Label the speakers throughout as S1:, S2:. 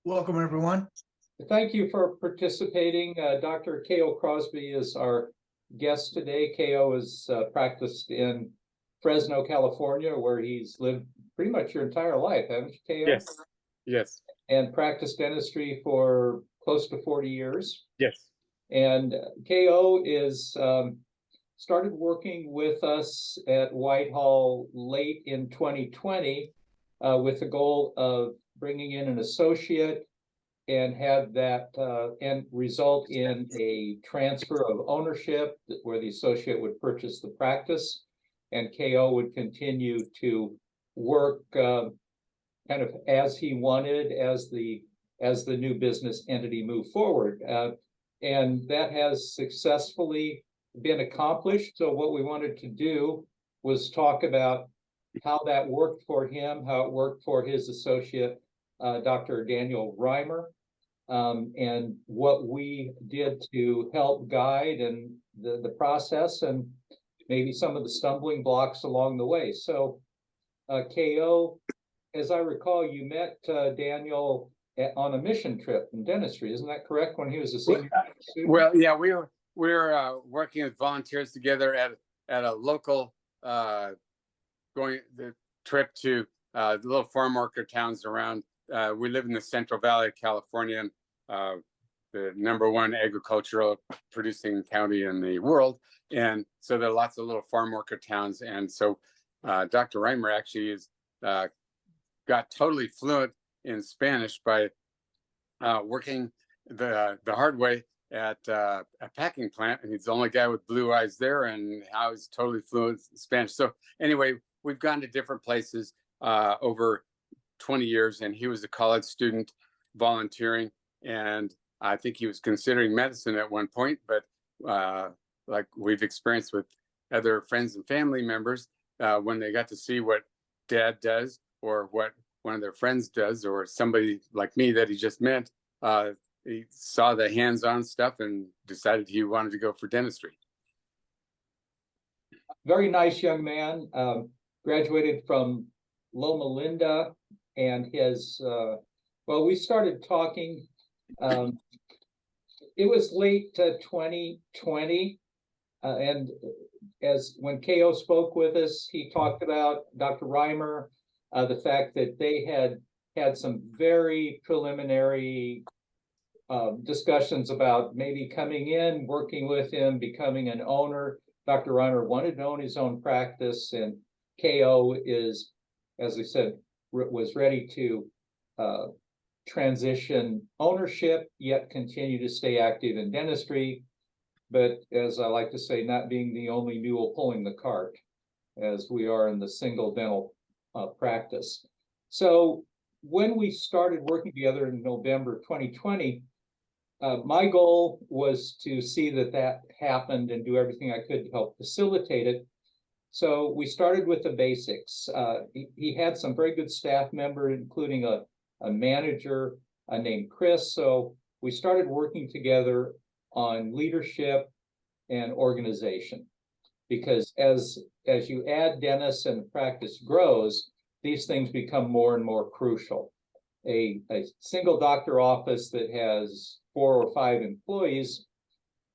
S1: Welcome, everyone.
S2: Thank you for participating. Dr. K.O. Crosby is our guest today. K.O. has practiced in Fresno, California, where he's lived pretty much your entire life, haven't you, K.O.?
S3: Yes, yes,
S2: And practiced dentistry for close to 40 years.
S3: yes.
S2: And K.O. is started working with us at Whitehall late in 2020 with the goal of bringing in an associate and have that and result in a transfer of ownership where the associate would purchase the practice and KO would continue to work kind of as he wanted as the new business entity moved forward. And that has successfully been accomplished. So what we wanted to do was talk about how that worked for him, how it worked for his associate, Dr. Daniel Reimer, and what we did to help guide and the process and maybe some of the stumbling blocks along the way. So KO, as I recall, you met Daniel on a mission trip in dentistry. Isn't that correct? When he was a senior student?
S3: Well, yeah, we were working with volunteers together at a local going the trip to the little farm worker towns around. We live in the Central Valley of California, the #1 agricultural producing county in the world, and so there are lots of little farm worker towns. And so Dr. Reimer actually is got totally fluent in Spanish by working the hard way at a packing plant, and he's the only guy with blue eyes there, and I was totally fluent in Spanish. So anyway, we've gone to different places over 20 years, and he was a college student volunteering, and I think he was considering medicine at one point, but like we've experienced with other friends and family members, when they got to see what Dad does or what one of their friends does or somebody like me that he just met, he saw the hands-on stuff and decided he wanted to go for dentistry.
S2: Very nice young man, graduated from Loma Linda, and his, well, we started talking, it was late 2020, and as when KO spoke with us, he talked about Dr. Reimer, the fact that they had some very preliminary discussions about maybe coming in, working with him, becoming an owner. Dr. Reimer wanted to own his own practice, and KO is, as I said, was ready to transition ownership, yet continue to stay active in dentistry. But as I like to say, not being the only mule pulling the cart, as we are in the single dental practice. So when we started working together in November 2020, my goal was to see that happened and do everything I could to help facilitate it. So we started with the basics. He had some very good staff members, including a manager named Chris. So we started working together on leadership and organization, because as you add dentists and the practice grows, these things become more and more crucial. A single doctor office that has 4 or 5 employees,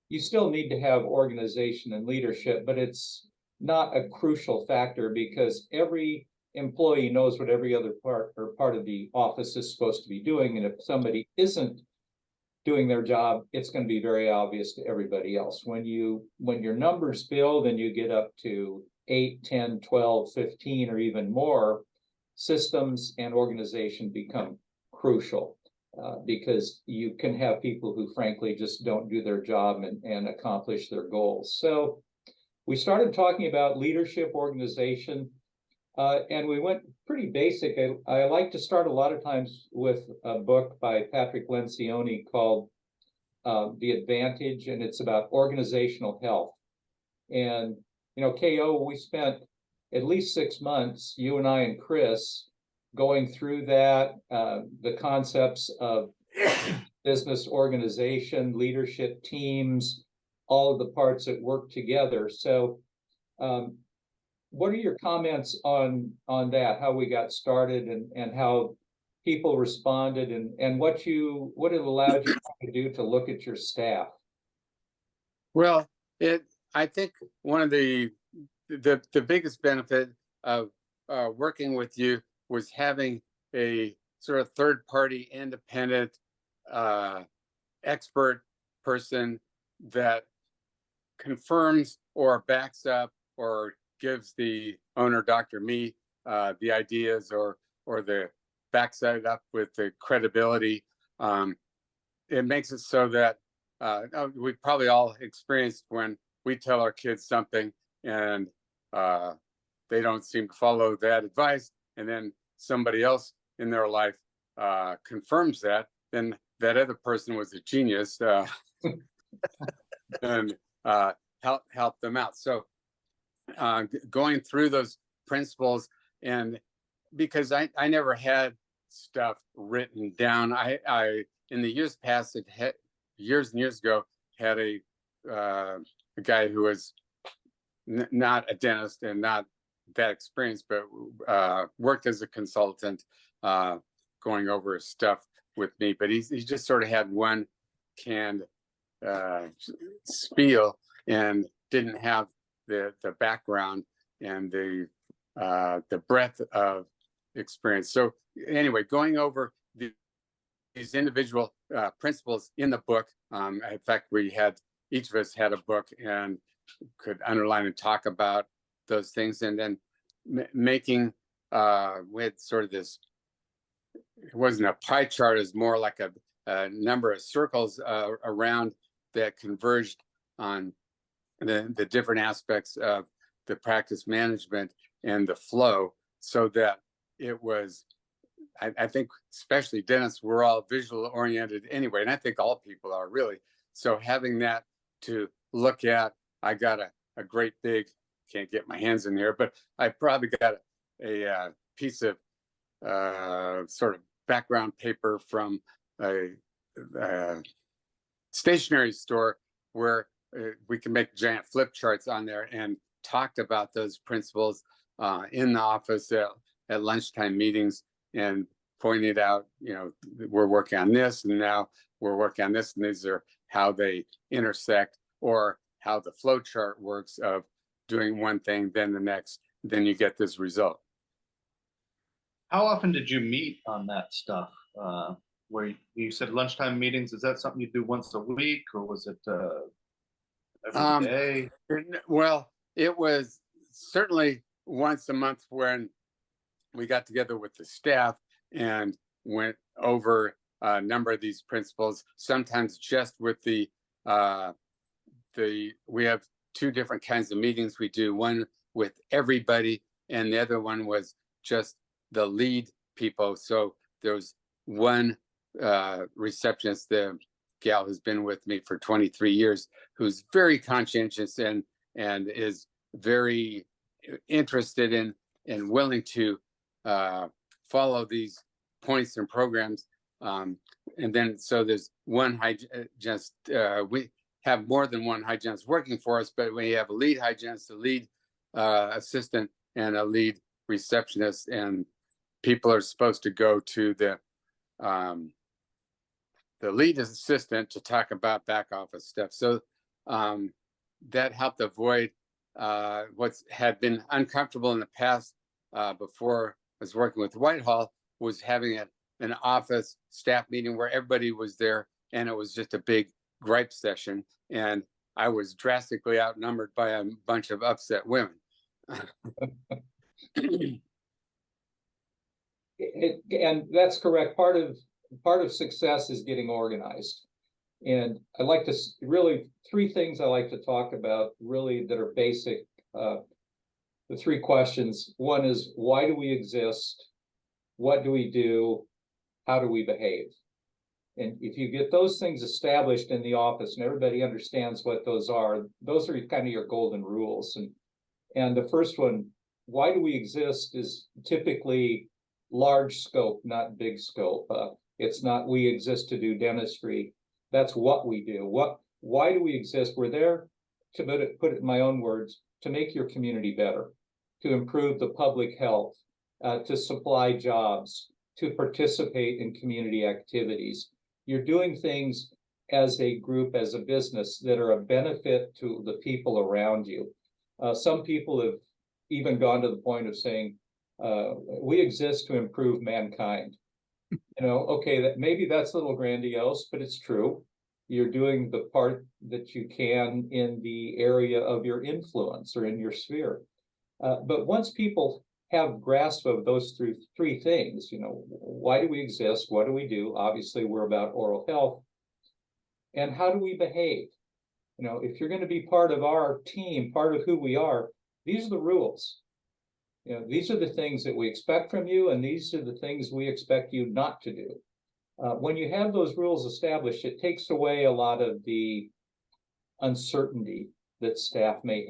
S2: you still need to have organization and leadership, but it's not a crucial factor because every employee knows what every other part of the office is supposed to be doing. And if somebody isn't doing their job, it's going to be very obvious to everybody else. When your numbers build and you get up to 8, 10, 12, 15, or even more, systems and organization become crucial because you can have people who frankly just don't do their job and accomplish their goals. So we started talking about leadership, organization, and we went pretty basic. I like to start a lot of times with a book by Patrick Lencioni called The Advantage, and it's about organizational health. And, you know, KO, we spent at least 6 months, you and I and Chris, going through that, the concepts of business organization, leadership teams, all of the parts that work together. So what are your comments on that, how we got started and how people responded, and what it allowed you to do to look at your staff?
S3: Well, I think one of the biggest benefit of working with you was having a sort of third party independent expert person that confirms or backs up or gives the owner, Dr. Me, the ideas or the backs it up with the credibility. It makes it so that we probably all experienced when we tell our kids something and they don't seem to follow that advice, and then somebody else in their life confirms that, then that other person was a genius and help them out. So going through those principles, and because I never had stuff written down, I in the years past, years and years ago, had a guy who was not a dentist and not that experienced, but worked as a consultant, going over his stuff with me. But he just sort of had one canned spiel and didn't have the background and the breadth of experience. So anyway, going over these individual principles in the book. In fact, each of us had a book and could underline and talk about those things, and then making with sort of this, it wasn't a pie chart, it's more like a number of circles around that converged on the different aspects of the practice management and the flow, so that it was, I think especially dentists, we're all visual oriented anyway, and I think all people are really. So having that to look at, I got a great big, can't get my hands in here, but I probably got a piece of sort of background paper from a stationery store where we can make giant flip charts on there, and talked about those principles in the office at lunchtime meetings, and pointed out, we're working on this, and now we're working on this, and these are how they intersect, or how the flow chart works of doing one thing, then the next, then you get this result.
S1: How often did you meet on that stuff? Where you said lunchtime meetings, is that something you do once a week, or was it every day?
S3: Well, it was certainly once a month when we got together with the staff and went over a number of these principles, sometimes just with we have two different kinds of meetings. We do one with everybody, and the other one was just the lead people. So there was one receptionist, the gal who's been with me for 23 years, who's very conscientious and is very interested in and willing to follow these points and programs. And then, so there's one hygienist, we have more than one hygienist working for us, but we have a lead hygienist, a lead assistant, and a lead receptionist, and people are supposed to go to the lead assistant to talk about back office stuff. So that helped avoid what had been uncomfortable in the past before I was working with Whitehall, was having an office staff meeting where everybody was there, and it was just a big gripe session, and I was drastically outnumbered by a bunch of upset women.
S2: And that's correct. Part of success is getting organized. And I like to really, three things I like to talk about really that are basic. The three questions. One is, why do we exist? What do we do? How do we behave? And if you get those things established in the office and everybody understands what those are kind of your golden rules. And the first one, why do we exist, is typically large scope, not big scope. It's not we exist to do dentistry. That's what we do. Why do we exist? We're there, to put it in my own words, to make your community better, to improve the public health, to supply jobs, to participate in community activities. You're doing things as a group, as a business, that are a benefit to the people around you. Some people have even gone to the point of saying, we exist to improve mankind. Okay, that maybe that's a little grandiose, but it's true. You're doing the part that you can in the area of your influence or in your sphere. But once people have grasp of those three things, why do we exist? What do we do? Obviously, we're about oral health. And how do we behave? If you're going to be part of our team, part of who we are, these are the rules. These are the things that we expect from you, and these are the things we expect you not to do. When you have those rules established, it takes away a lot of the uncertainty that staff may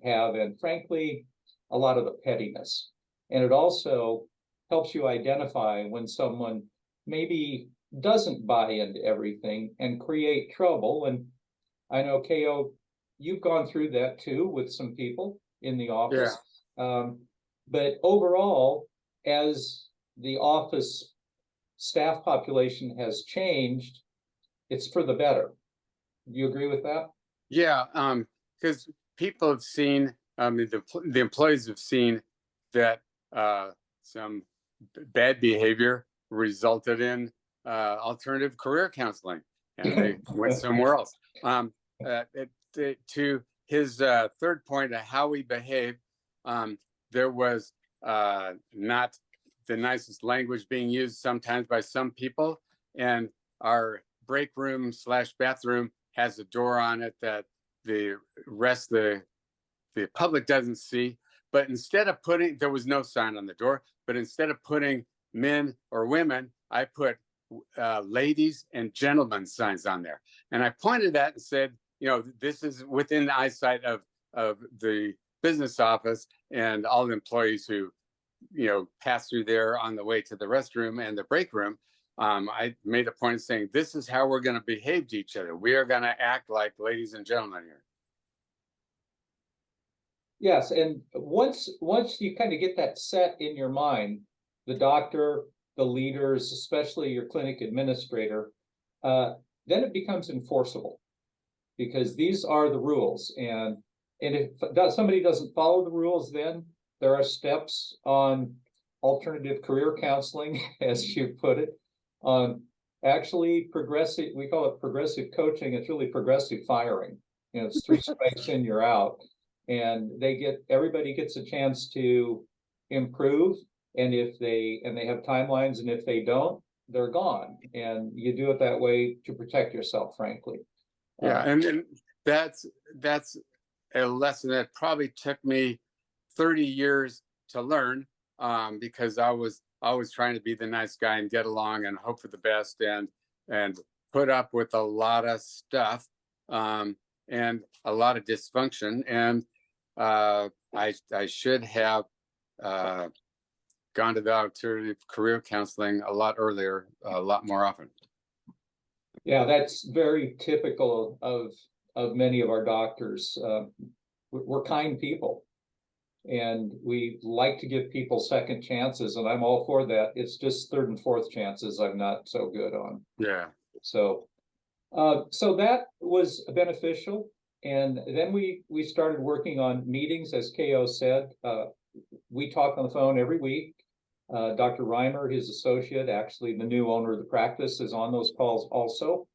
S2: have, and frankly, a lot of the pettiness. And it also helps you identify when someone maybe doesn't buy into everything and create trouble. And I know, KO, you've gone through that too with some people in the office. Yeah. But overall, as the office staff population has changed, it's for the better. Do you agree with that?
S3: Yeah, because people have seen, the employees have seen that some bad behavior resulted in alternative career counseling, and they went somewhere else. To his third point of how we behave, there was not the nicest language being used sometimes by some people, and our break room / bathroom has a door on it that the rest of the public doesn't see. But instead of there was no sign on the door, but instead of putting men or women, I put ladies and gentlemen signs on there. And I pointed that and said, this is within the eyesight of the business office and all the employees who, pass through there on the way to the restroom and the break room. I made a point of saying, this is how we're going to behave to each other. We are going to act like ladies and gentlemen here.
S2: Yes, and once you kind of get that set in your mind, the doctor, the leaders, especially your clinic administrator, then it becomes enforceable, because these are the rules. And if somebody doesn't follow the rules, then there are steps on alternative career counseling, as you put it, on actually progressive, we call it progressive coaching. It's really progressive firing. It's 3 strikes and you're out. And everybody gets a chance to improve. And if they have timelines, and if they don't, they're gone. And you do it that way to protect yourself, frankly.
S3: Yeah, and that's a lesson that probably took me 30 years to learn, because I was always trying to be the nice guy and get along and hope for the best, and put up with a lot of stuff, and a lot of dysfunction. And I should have gone to the alternative career counseling a lot earlier, a lot more often.
S2: Yeah, that's very typical of many of our doctors. We're kind people, and we like to give people second chances, and I'm all for that. It's just third and fourth chances I'm not so good on.
S3: Yeah.
S2: So that was beneficial. And then we started working on meetings, as KO said. We talk on the phone every week. Dr. Reimer, his associate, actually the new owner of the practice, is on those calls also.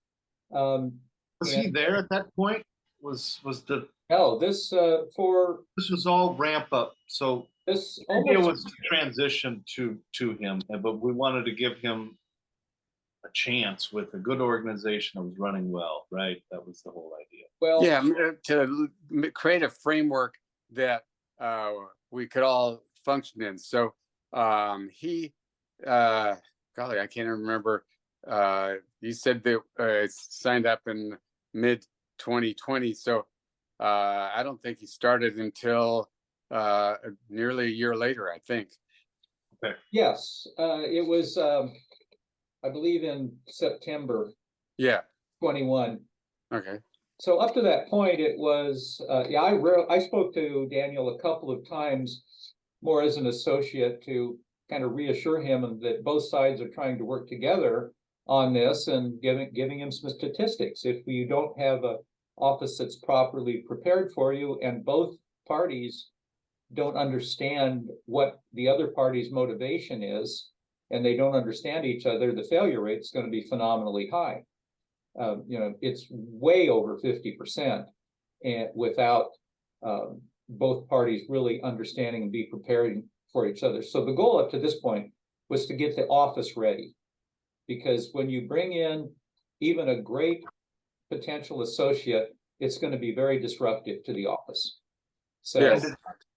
S1: Was he there at that point? Was
S2: this
S1: was all ramp up. So
S2: this
S1: the idea was to transition to him, but we wanted to give him a chance with a good organization that was running well, right? That was the whole idea.
S2: Well,
S3: yeah, to create a framework that we could all function in. So golly, I can't remember. You said that it's signed up in mid 2020. So I don't think he started until nearly a year later, I think.
S1: Okay.
S2: Yes, it was, I believe, in September.
S3: Yeah.
S2: 21.
S3: Okay.
S2: So up to that point, it was, I spoke to Daniel a couple of times more as an associate to kind of reassure him that both sides are trying to work together on this, and giving him some statistics. If you don't have a office that's properly prepared for you, and both parties don't understand what the other party's motivation is, and they don't understand each other, the failure rate is going to be phenomenally high. It's way over 50%, and without both parties really understanding and be preparing for each other. So the goal up to this point was to get the office ready, because when you bring in even a great potential associate, it's going to be very disruptive to the office. So,
S3: Yes.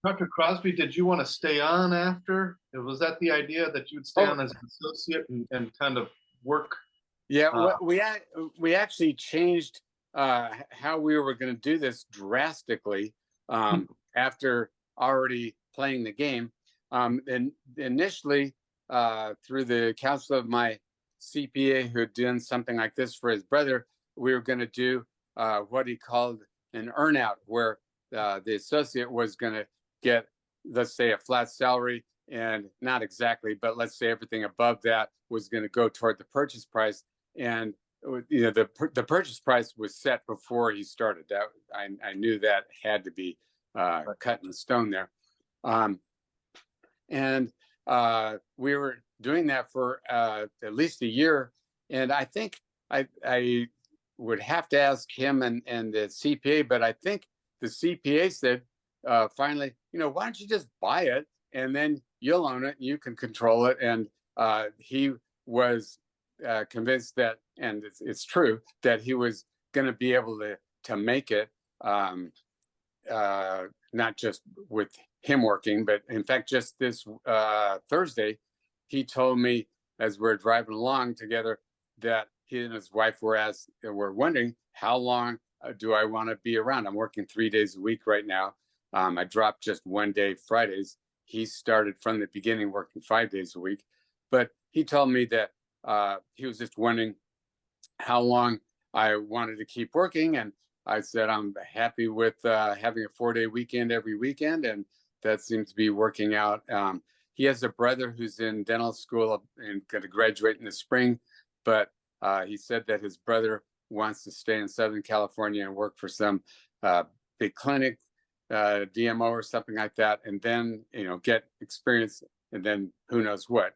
S1: Dr. Crosby, did you want to stay on after? Was that the idea, that you'd stay on as an associate and kind of work?
S3: Yeah, we actually changed how we were going to do this drastically after already playing the game. And initially, through the counsel of my CPA who had done something like this for his brother, we were going to do what he called an earnout, where the associate was going to get, let's say, a flat salary, and not exactly, but let's say everything above that was going to go toward the purchase price. And the purchase price was set before he started. That I knew that had to be cut in stone there. And we were doing that for at least a year. And I think I would have to ask him and the CPA, but I think the CPA said, finally, why don't you just buy it and then you'll own it and you can control it. And he was convinced that, and it's true, that he was going to be able to make it, not just with him working, but in fact, just this Thursday, he told me as we're driving along together that he and his wife were wondering, how long do I want to be around? I'm working 3 days a week right now. I dropped just one day, Fridays. He started from the beginning working 5 days a week, but he told me that he was just wondering how long I wanted to keep working. And I said, I'm happy with having a 4-day weekend every weekend. And that seems to be working out. He has a brother who's in dental school and going to graduate in the spring. But he said that his brother wants to stay in Southern California and work for some big clinic, DMO or something like that. And then, get experience, and then who knows what.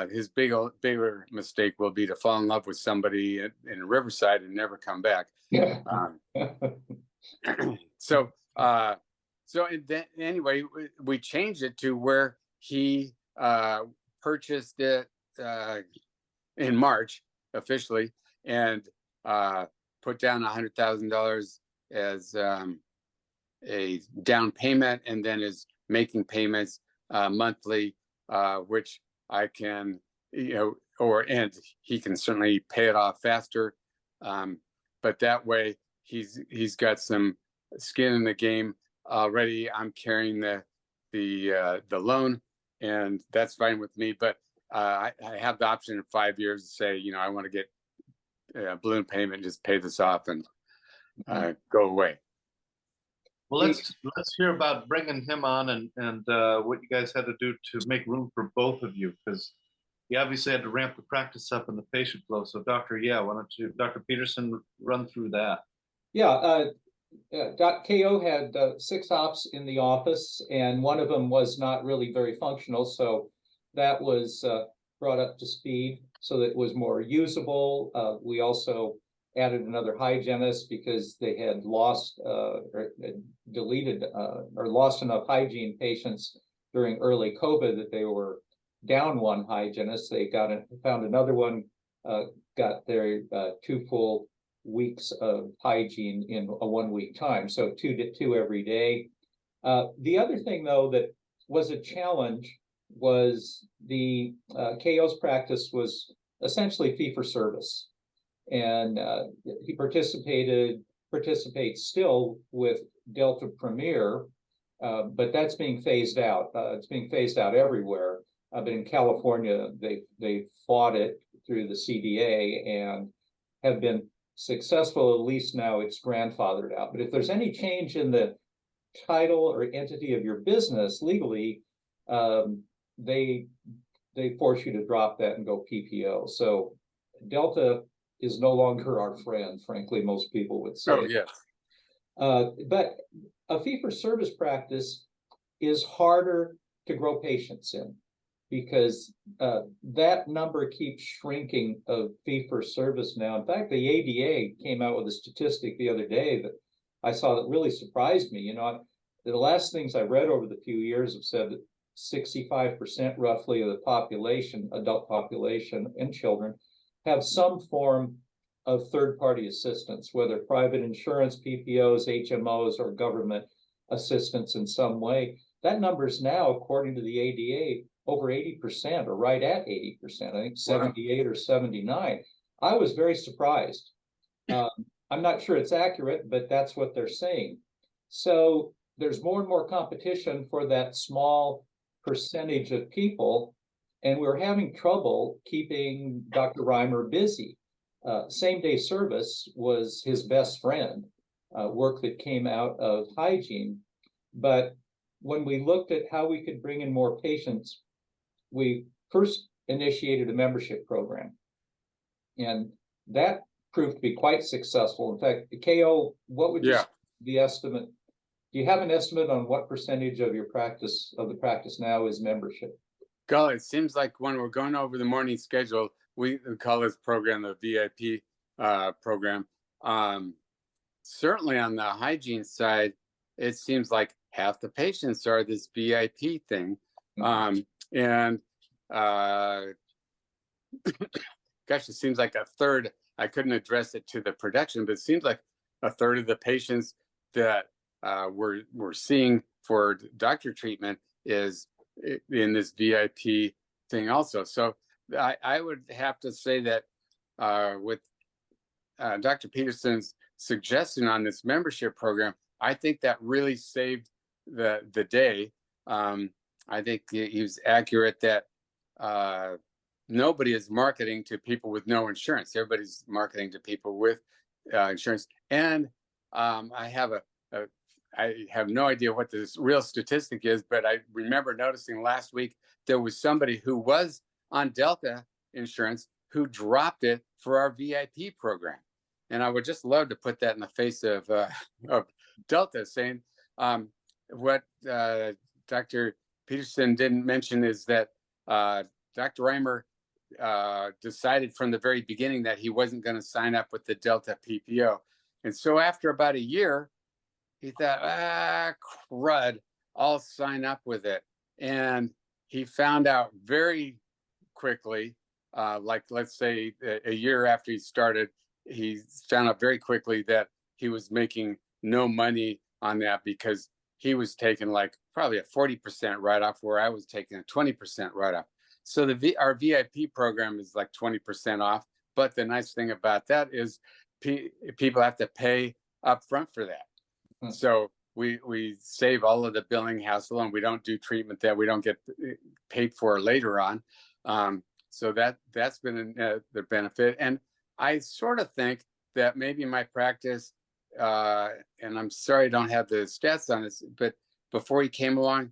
S3: His bigger mistake will be to fall in love with somebody in Riverside and never come back.
S2: yeah.
S3: So anyway, we changed it to where he purchased it in March officially, and put down $100,000 as a down payment, and then is making payments monthly, which I can, and he can certainly pay it off faster. But that way he's got some skin in the game already. I'm carrying the loan, and that's fine with me. But I have the option in 5 years to say, I want to get a balloon payment, just pay this off and go away.
S1: Well, let's hear about bringing him on and what you guys had to do to make room for both of you, because you obviously had to ramp the practice up and the patient flow. So, Dr. Why don't you, Dr. Peterson, run through that?
S2: Yeah, KO had 6 ops in the office, and one of them was not really very functional. So that was brought up to speed so that it was more usable. We also added another hygienist because they had lost or deleted or lost enough hygiene patients during early COVID that they were down one hygienist. They found another one, got their 2 full weeks of hygiene in a 1 week time. So two every day. The other thing though that was a challenge was the KO's practice was essentially fee for service. And he participates still with Delta Premier, but that's being phased out. It's being phased out everywhere. But in California, they fought it through the CDA and have been successful. At least now it's grandfathered out. But if there's any change in the title or entity of your business legally, they they force you to drop that and go PPO. So Delta is no longer our friend, frankly, most people would say.
S3: Oh, yes.
S2: But a fee-for-service practice is harder to grow patients in, because that number keeps shrinking of fee-for-service now. In fact, the ADA came out with a statistic the other day that I saw that really surprised me. You know, the last things I read over the few years have said that 65% roughly of the population, adult population and children, have some form of third-party assistance, whether private insurance, PPOs, HMOs, or government assistance in some way. That number is now, according to the ADA, over 80%, or right at 80%. I think 78 or 79. I was very surprised. I'm not sure it's accurate, but that's what they're saying. So there's more and more competition for that small percentage of people, and we're having trouble keeping Dr. Reimer busy. Same-day service was his best friend, work that came out of hygiene. But when we looked at how we could bring in more patients, we first initiated a membership program. And that proved to be quite successful. In fact, KO, what would you say the estimate? Do you have an estimate on what percentage of your practice, of the practice now, is membership?
S3: God, it seems like when we're going over the morning schedule, we call this program the VIP program. Certainly on the hygiene side, it seems like half the patients are this VIP thing. And gosh, it seems like a third. I couldn't address it to the production, but it seems like a third of the patients that we're seeing for doctor treatment is in this VIP thing also. So I would have to say that with Dr. Peterson's suggestion on this membership program, I think that really saved the day. I think he was accurate that nobody is marketing to people with no insurance. Everybody's marketing to people with insurance. And I have no idea what the real statistic is, but I remember noticing last week there was somebody who was on Delta insurance who dropped it for our VIP program. And I would just love to put that in the face of Delta, saying what Dr. Peterson didn't mention is that Dr. Reimer decided from the very beginning that he wasn't going to sign up with the Delta PPO. And so after about a year, he thought, crud, I'll sign up with it. And he found out very quickly, like let's say a year after he started, he found out very quickly that he was making no money on that because he was taking like probably a 40% write-off where I was taking a 20% write-off. So our VIP program is like 20% off. But the nice thing about that is people have to pay up front for that. So we save all of the billing hassle, and we don't do treatment that we don't get paid for later on. So that's been the benefit. And I sort of think that maybe my practice, and I'm sorry I don't have the stats on this, but before he came along,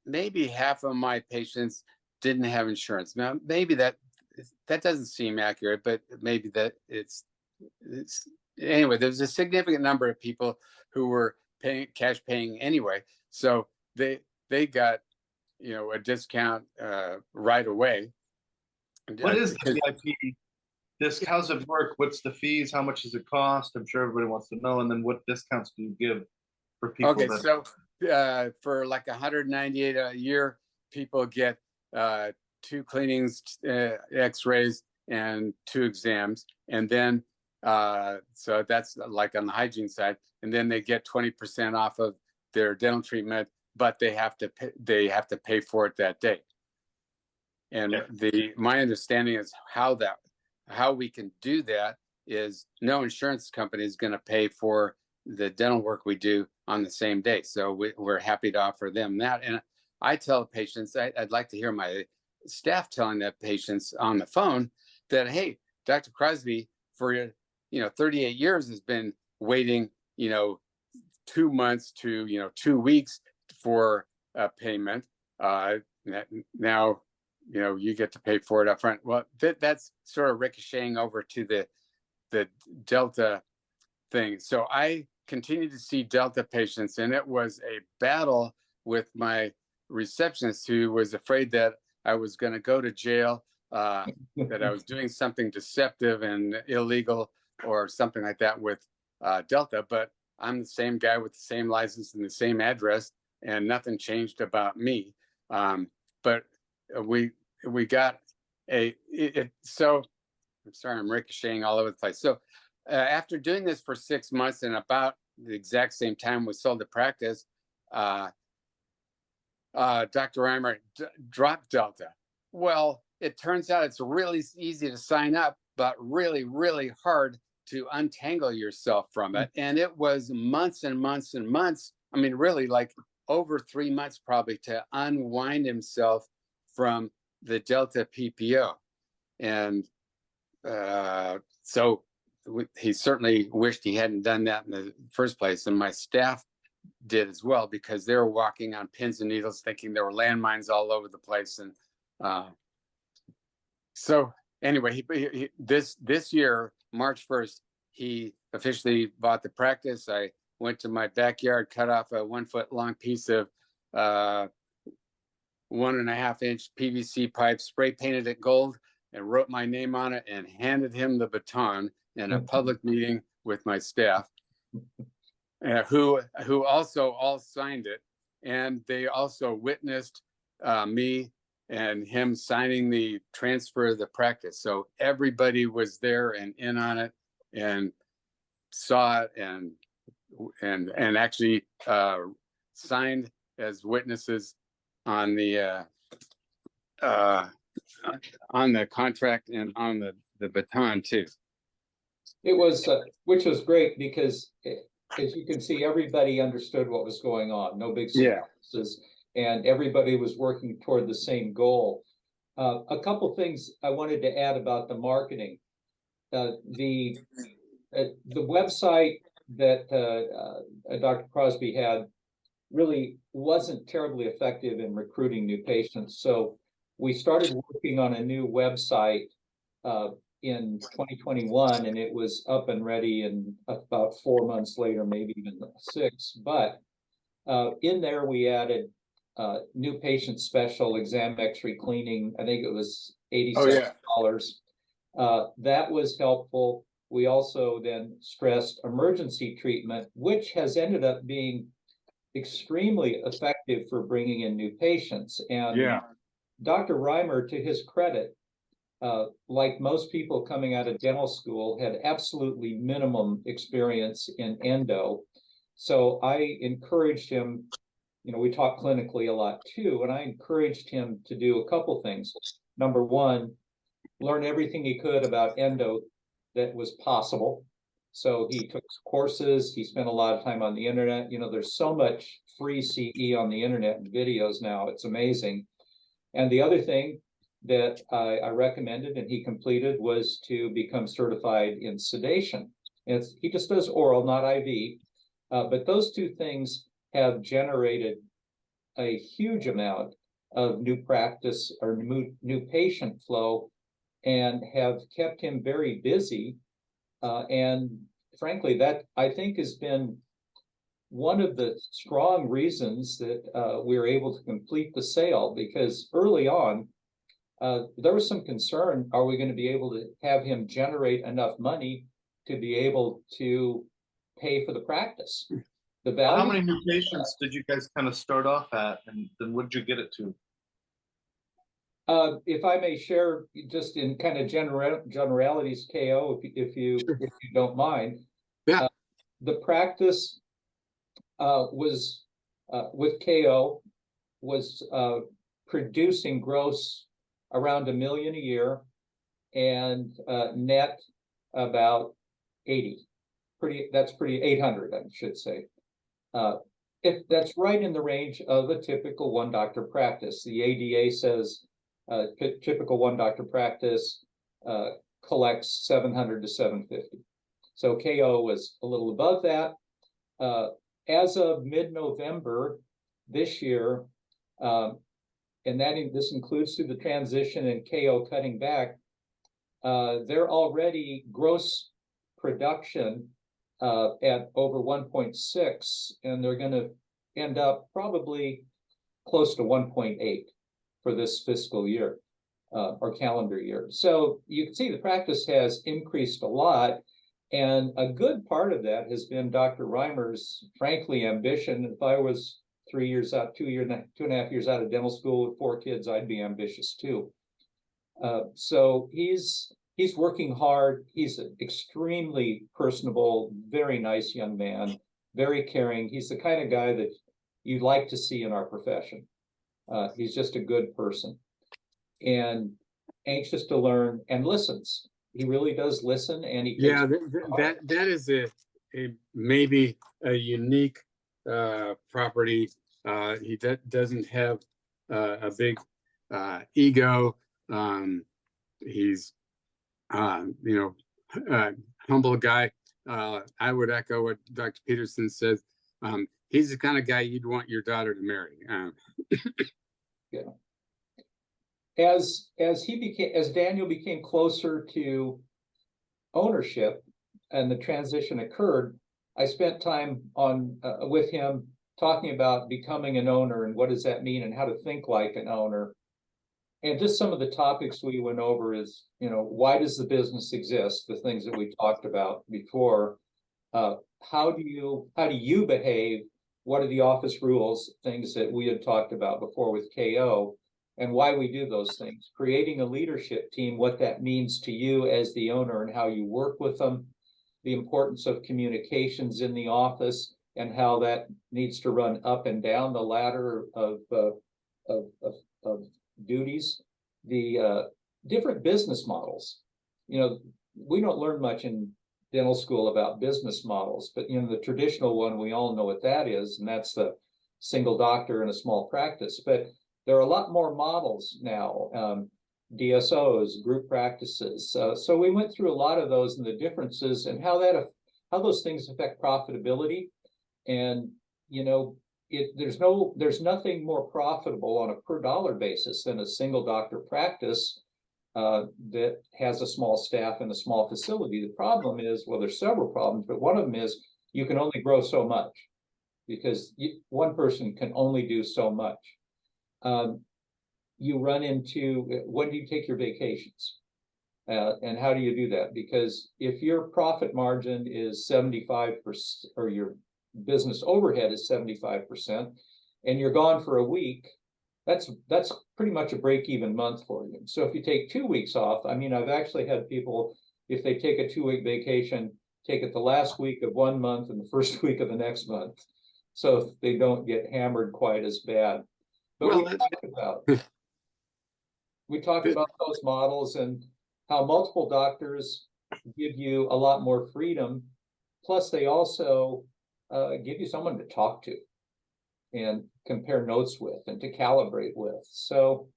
S3: maybe half of my patients didn't have insurance. Now, maybe that doesn't seem accurate, but maybe that it's anyway, there's a significant number of people who were cash paying anyway. So they got, a discount right away.
S1: What is the VIP? How's it work? What's the fees? How much does it cost? I'm sure everybody wants to know. And then what discounts do you give for people?
S3: Okay, so for like $198 a year, people get 2 cleanings, X-rays, and 2 exams, and then so that's like on the hygiene side, and then they get 20% off of their dental treatment, but they have to pay for it that day. And my understanding is how we can do that is no insurance company is going to pay for the dental work we do on the same day. So we're happy to offer them that. And I tell patients, I'd like to hear my staff telling the patients on the phone that, hey, Dr. Crosby, for 38 years has been waiting 2 months to 2 weeks for a payment. Now you get to pay for it up front. Well, that's sort of ricocheting over to the Delta thing. So I continued to see Delta patients, and it was a battle with my receptionist, who was afraid that I was going to go to jail, that I was doing something deceptive and illegal or something like that with Delta. But I'm the same guy with the same license and the same address, and nothing changed about me. But we got so I'm sorry, I'm ricocheting all over the place. So after doing this for 6 months, and about the exact same time we sold the practice, Dr. Reimer dropped Delta. Well, it turns out it's really easy to sign up, but really, really hard to untangle yourself from it. And it was months and months and months. I mean, really, like over 3 months probably, to unwind himself from the Delta PPO. And so he certainly wished he hadn't done that in the first place. And my staff did as well, because they were walking on pins and needles, thinking there were landmines all over the place. And so anyway, this year, March 1st, he officially bought the practice. I went to my backyard, cut off a 1 foot long piece of 1.5 inch PVC pipe, spray painted it gold, and wrote my name on it, and handed him the baton in a public meeting with my staff, who also all signed it. And they also witnessed me and him signing the transfer of the practice. So everybody was there and in on it, and saw it, and actually signed as witnesses on the contract and on the baton too.
S2: It was, which was great, because as you can see, everybody understood what was going on. No big surprises, and everybody was working toward the same goal. A couple things I wanted to add about the marketing. The website that Dr. Crosby had really wasn't terribly effective in recruiting new patients. So we started working on a new website in 2021, and it was up and ready in about 4 months later, maybe even 6. But in there, we added new patient special, exam X-ray cleaning. I think it was $87. That was helpful. We also then stressed emergency treatment, which has ended up being extremely effective for bringing in new patients. And Dr. Reimer, to his credit, like most people coming out of dental school, had absolutely minimum experience in endo. So I encouraged him, we talk clinically a lot too, and I encouraged him to do a couple things. Number one, learn everything he could about endo that was possible. So he took courses, he spent a lot of time on the internet. There's so much free CE on the internet and videos now, it's amazing. And the other thing that I recommended and he completed was to become certified in sedation. And he just does oral, not IV. But those two things have generated a huge amount of new practice or new patient flow, and have kept him very busy. And frankly, that I think has been one of the strong reasons that we were able to complete the sale, because early on, there was some concern, are we going to be able to have him generate enough money to be able to pay for the practice? The value.
S1: How many new patients did you guys kind of start off at, and then what did you get it to?
S2: If I may share, just in kind of generalities, KO, if you don't mind.
S3: Yeah.
S2: The practice was with KO was producing gross around $1 million a year, and net about 80. That's pretty 800, I should say. If that's right in the range of a typical one doctor practice. The ADA says typical one doctor practice collects 700 to 750. So KO was a little above that. As of mid-November this year, and this includes through the transition and KO cutting back, they're already gross production at over 1.6, and they're going to end up probably close to 1.8 for this fiscal year or calendar year. So you can see the practice has increased a lot. And a good part of that has been Dr. Reimer's, frankly, ambition. If I was 3 years out, 2.5 years out of dental school with 4 kids, I'd be ambitious too. So he's working hard. He's an extremely personable, very nice young man, very caring. He's the kind of guy that you'd like to see in our profession. He's just a good person and anxious to learn and listens. He really does listen, and he
S3: that is a maybe a unique property. He doesn't have a big ego. He's humble guy. I would echo what Dr. Peterson says. He's the kind of guy you'd want your daughter to marry.
S2: Yeah. As Daniel became closer to ownership and the transition occurred, I spent time with him talking about becoming an owner and what does that mean and how to think like an owner. And just some of the topics we went over is, why does the business exist? The things that we talked about before. How do you behave? What are the office rules? Things that we had talked about before with KO, and why we do those things. Creating a leadership team, what that means to you as the owner and how you work with them. The importance of communications in the office and how that needs to run up and down the ladder of duties. The different business models. We don't learn much in dental school about business models, but the traditional one, we all know what that is, and that's the single doctor in a small practice. But there are a lot more models now, DSOs, group practices. So we went through a lot of those and the differences and how those things affect profitability. And there's nothing more profitable on a per dollar basis than a single doctor practice that has a small staff and a small facility. The problem is, well, there's several problems, but one of them is you can only grow so much because one person can only do so much. You run into, when do you take your vacations? And how do you do that? Because if your profit margin is 75% or your business overhead is 75% and you're gone for a week, that's pretty much a break-even month for you. So if you take 2 weeks off, I've actually had people, if they take a 2-week vacation, take it the last week of 1 month and the first week of the next month, so they don't get hammered quite as bad. But we talked about those models and how multiple doctors give you a lot more freedom. Plus, they also give you someone to talk to and compare notes with and to calibrate with. So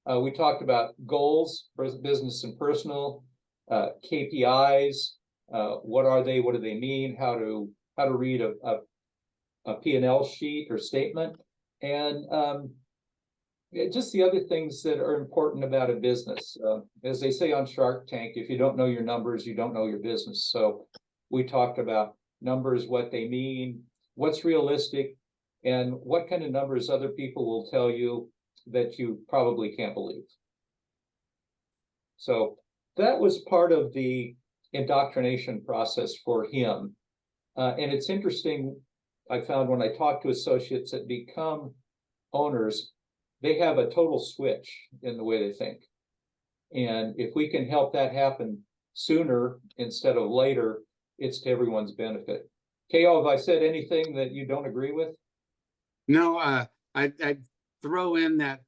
S2: we talked about goals, business and personal, KPIs. What are they? What do they mean? How to read a P&L sheet or statement, and just the other things that are important about a business. As they say on Shark Tank, if you don't know your numbers, you don't know your business. So we talked about numbers, what they mean, what's realistic, and what kind of numbers other people will tell you that you probably can't believe. So that was part of the indoctrination process for him. And it's interesting, I found when I talk to associates that become owners, they have a total switch in the way they think. And if we can help that happen sooner instead of later, it's to everyone's benefit. KO, have I said anything that you don't agree with?
S3: No, I throw in that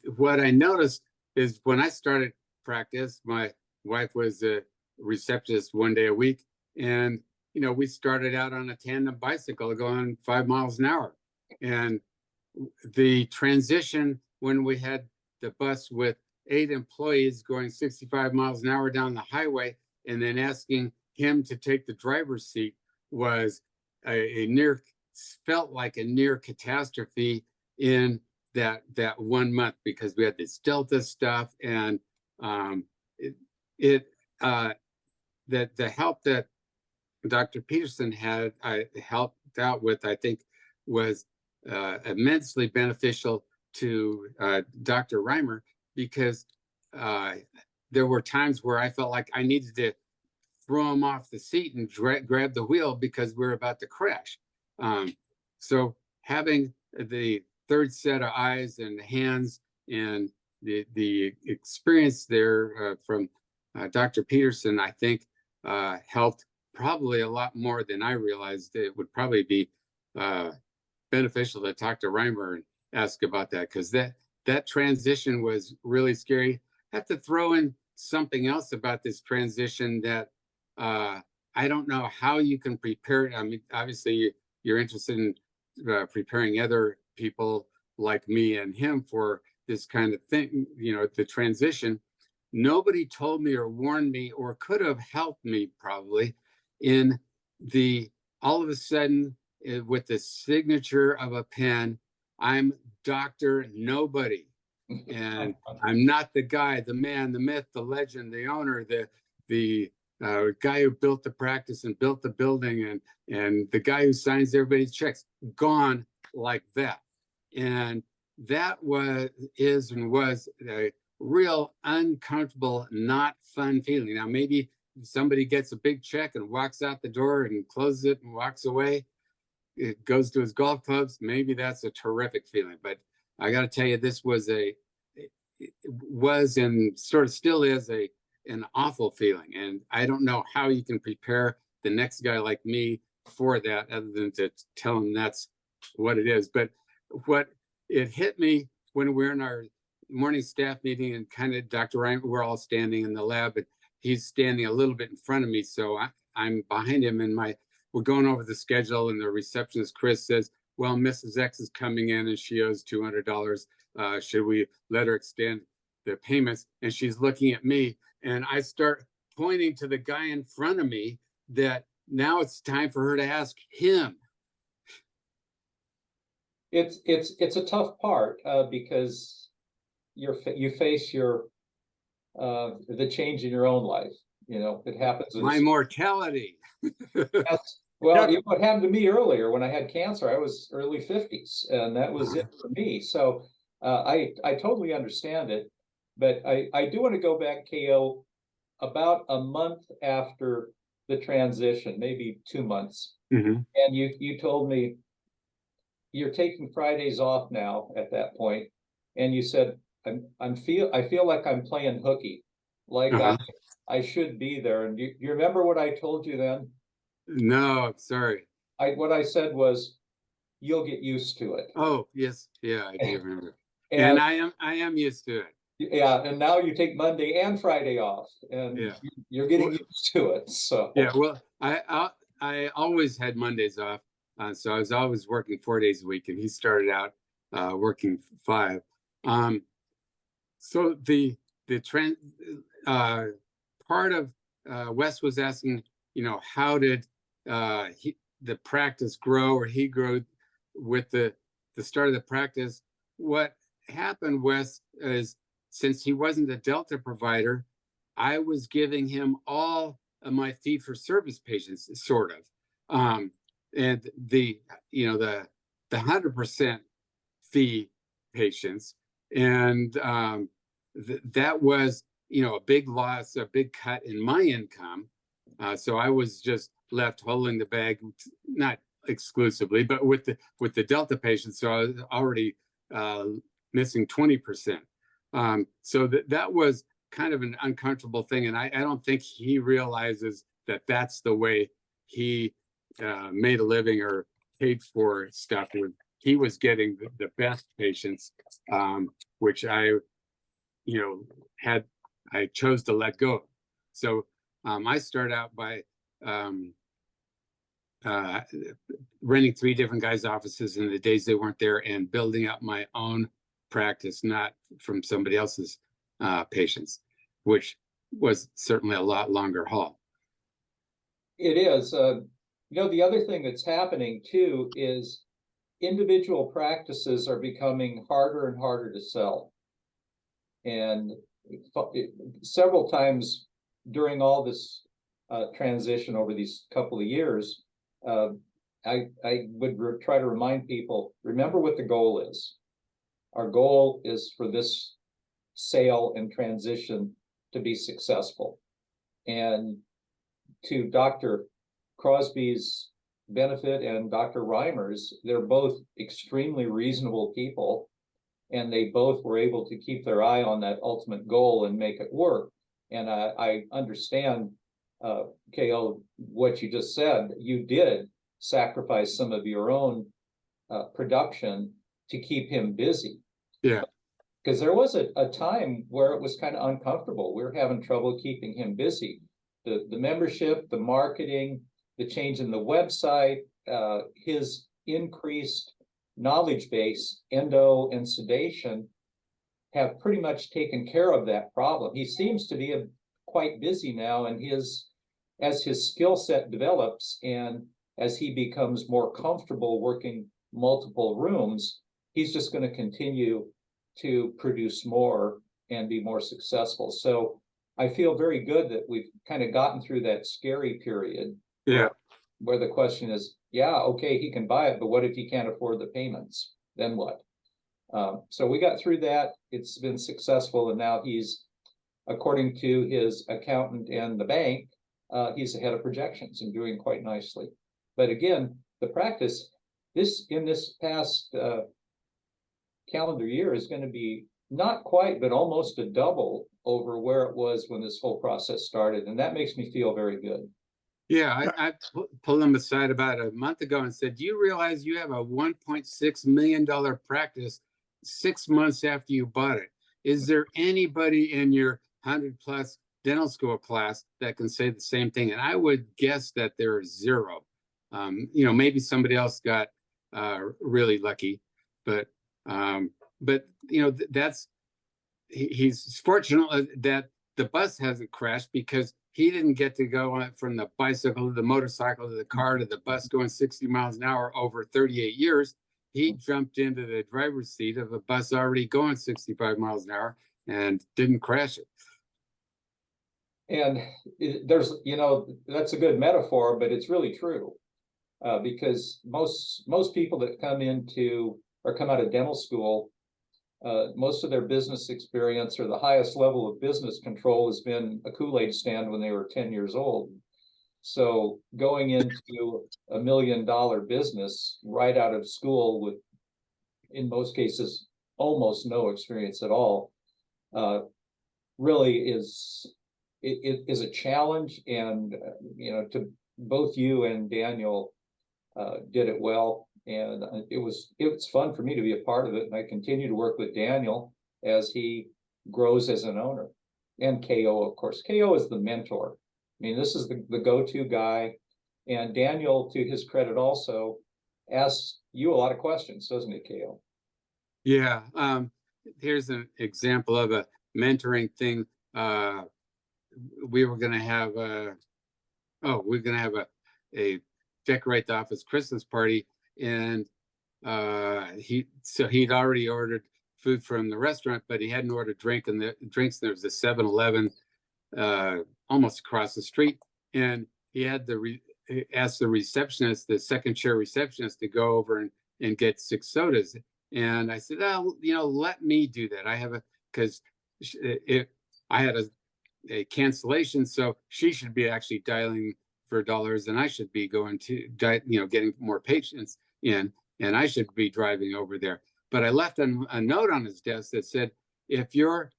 S3: what I noticed is when I started practice, my wife was a receptionist 1 day a week. And, we started out on a tandem bicycle going 5 miles an hour. And the transition when we had the bus with 8 employees going 65 miles an hour down the highway and then asking him to take the driver's seat was felt like a near catastrophe in that 1 month because we had this Delta stuff, and it, it that the help that Dr. Peterson had I helped out with, I think, was immensely beneficial to Dr. Reimer, because there were times where I felt like I needed to throw him off the seat and grab the wheel because we're about to crash. So having the third set of eyes and hands and the experience there from Dr. Peterson, I think helped probably a lot more than I realized. It would probably be beneficial to talk to Reimer and ask about that, because that transition was really scary. I have to throw in something else about this transition that I don't know how you can prepare it. I mean, obviously you're interested in preparing other people like me and him for this kind of thing, the transition. Nobody told me or warned me or could have helped me probably in all of a sudden with the signature of a pen, I'm Dr. Nobody. And I'm not the guy, the man, the myth, the legend, the owner, the guy who built the practice and built the building, and the guy who signs everybody's checks. Gone like that. And that was a real uncomfortable, not fun feeling. Now, maybe somebody gets a big check and walks out the door and closes it and walks away, it goes to his golf clubs. Maybe that's a terrific feeling. But I got to tell you, this was and sort of still is an awful feeling. And I don't know how you can prepare the next guy like me for that, other than to tell him that's what it is. But what it hit me when we're in our morning staff meeting, and kind of Dr. Ryan, we're all standing in the lab, but he's standing a little bit in front of me. So I'm behind him, and we're going over the schedule, and the receptionist, Chris, says, well, Mrs. X is coming in and she owes $200. Should we let her extend the payments? And she's looking at me, and I start pointing to the guy in front of me that now it's time for her to ask him.
S2: It's a tough part because you face the change in your own life. It happens.
S3: My mortality.
S2: Well, what happened to me earlier when I had cancer, I was early 50s, and that was it for me. So I totally understand it, but I do want to go back, KO, about a month after the transition, maybe 2 months.
S3: Mm-hmm.
S2: And you told me you're taking Fridays off now at that point, and you said, I feel like I'm playing hooky, like I should be there. And you remember what I told you then?
S3: No, I'm sorry.
S2: What I said was, you'll get used to it.
S3: Oh, yes. Yeah, I do remember. and I am used to it.
S2: Yeah, and now you take Monday and Friday off, and you're getting used to it. So
S3: yeah, well, I always had Mondays off, so I was always working 4 days a week, and he started out working 5. So the trend part of Wes was asking, how did the practice grow, or he grew with the start of the practice? What happened, Wes, is since he wasn't a Delta provider, I was giving him all of my fee-for-service patients, sort of, and the 100% fee patients, and that was a big loss, a big cut in my income. So I was just left holding the bag, not exclusively, but with the Delta patients. So I was already missing 20%. So that was kind of an uncomfortable thing. And I don't think he realizes that that's the way he made a living or paid for stuff. He was getting the best patients, which I chose to let go. So I started out by renting 3 different guys' offices in the days they weren't there, and building up my own practice, not from somebody else's patients, which was certainly a lot longer haul.
S2: It is. The other thing that's happening too is individual practices are becoming harder and harder to sell. And several times during all this transition over these couple of years, I would try to remind people, remember what the goal is. Our goal is for this sale and transition to be successful. And to Dr. Crosby's benefit and Dr. Reimer's, they're both extremely reasonable people, and they both were able to keep their eye on that ultimate goal and make it work. And I understand, KO, what you just said. You did sacrifice some of your own production to keep him busy.
S3: Yeah.
S2: Because there was a time where it was kind of uncomfortable. We were having trouble keeping him busy. The membership, the marketing, the change in the website, his increased knowledge base, endo and sedation, have pretty much taken care of that problem. He seems to be quite busy now, and as his skill set develops and as he becomes more comfortable working multiple rooms, he's just going to continue to produce more and be more successful. So I feel very good that we've kind of gotten through that scary period.
S3: Yeah.
S2: Where the question is, yeah, okay, he can buy it, but what if he can't afford the payments? Then what? So we got through that. It's been successful, and now he's, according to his accountant and the bank, he's ahead of projections and doing quite nicely. But again, the practice, in this past calendar year is going to be not quite, but almost a double over where it was when this whole process started. And that makes me feel very good.
S3: Yeah, I pulled him aside about a month ago and said, do you realize you have a $1.6 million practice 6 months after you bought it? Is there anybody in your 100+ dental school class that can say the same thing? And I would guess that there are zero. Maybe somebody else got really lucky, but he's fortunate that the bus hasn't crashed, because he didn't get to go on from the bicycle to the motorcycle to the car to the bus going 60 miles an hour over 38 years. He jumped into the driver's seat of a bus already going 65 miles an hour and didn't crash it.
S2: And there's, that's a good metaphor, but it's really true. Because most people that come into or come out of dental school, most of their business experience or the highest level of business control has been a Kool-Aid stand when they were 10 years old. So going into a $1 million business right out of school with, in most cases, almost no experience at all, really is a challenge. And to both you and Daniel did it well. And it was fun for me to be a part of it. And I continue to work with Daniel as he grows as an owner. And KO, of course. KO is the mentor. I mean, this is the go-to guy. And Daniel, to his credit, also asks you a lot of questions, doesn't he, KO?
S3: Yeah. Here's an example of a mentoring thing. We were going to have a decorate the office Christmas party, and he'd already ordered food from the restaurant, but he hadn't ordered drinks. There was a 7-Eleven almost across the street, and he had asked the receptionist, the second chair receptionist, to go over and get 6 sodas. And I said, oh, let me do that. Because I had a cancellation, so she should be actually dialing for dollars, and I should be going to, getting more patients in, and I should be driving over there. But I left a note on his desk that said, if your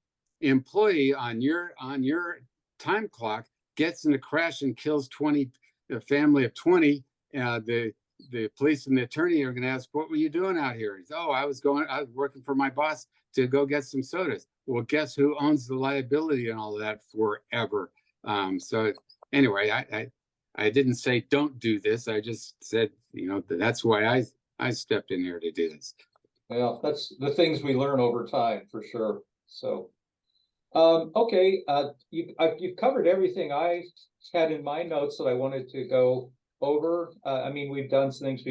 S3: employee on your time clock gets in a crash and kills a family of 20, the police and the attorney are going to ask, what were you doing out here? He said, oh, I was working for my boss to go get some sodas. Well, guess who owns the liability and all of that forever? So anyway, I didn't say don't do this. I just said, that's why I stepped in here to do this.
S2: Well, that's the things we learn over time, for sure. So, okay, you've covered everything I had in my notes that I wanted to go over. We've done some things.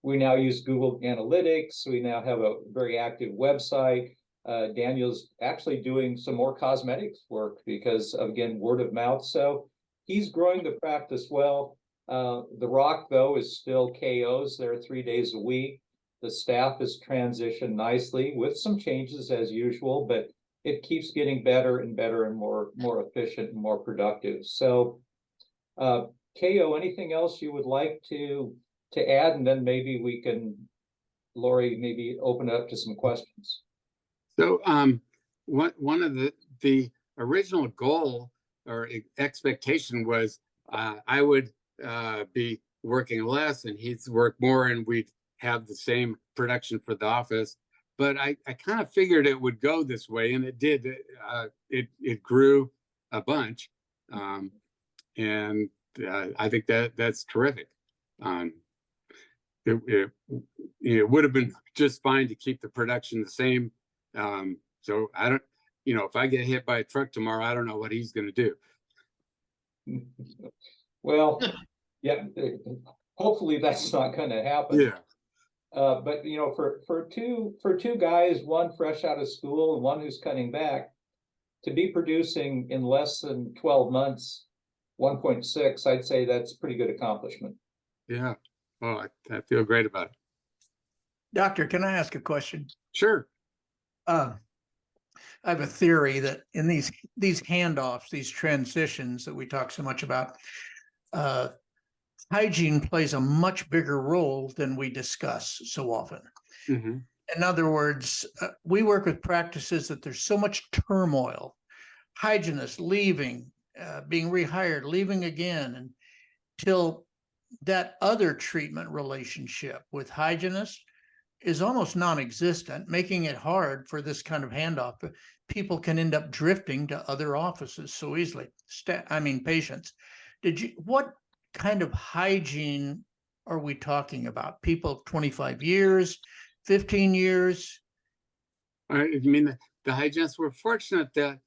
S2: We now use Google Analytics. We now have a very active website. Daniel's actually doing some more cosmetics work because, again, word of mouth. So he's growing the practice well. The Rock, though, is still KOs. They're 3 days a week. The staff has transitioned nicely with some changes as usual, but it keeps getting better and better and more efficient and more productive. So, KO, anything else you would like to add? And then maybe we can, Lori, maybe open it up to some questions.
S3: So one of the original goal or expectation was I would be working less and he'd work more and we'd have the same production for the office. But I kind of figured it would go this way, and it did. It grew a bunch, and I think that's terrific. It would have been just fine to keep the production the same. So I don't, if I get hit by a truck tomorrow, I don't know what he's going to do.
S2: Well, yeah, hopefully that's not going to happen.
S3: Yeah.
S2: But for two guys, one fresh out of school and one who's cutting back, to be producing in less than 12 months, 1.6, I'd say that's a pretty good accomplishment.
S3: Yeah. Oh, I feel great about it.
S4: Doctor, can I ask a question?
S3: Sure.
S4: I have a theory that in these handoffs, these transitions that we talk so much about, hygiene plays a much bigger role than we discuss so often.
S3: Mm-hmm.
S4: In other words, we work with practices that there's so much turmoil, hygienists leaving, being rehired, leaving again, until that other treatment relationship with hygienists is almost non-existent, making it hard for this kind of handoff. People can end up drifting to other offices so easily. Patients. What kind of hygiene are we talking about? People 25 years, 15 years?
S3: I mean, the hygienists were fortunate that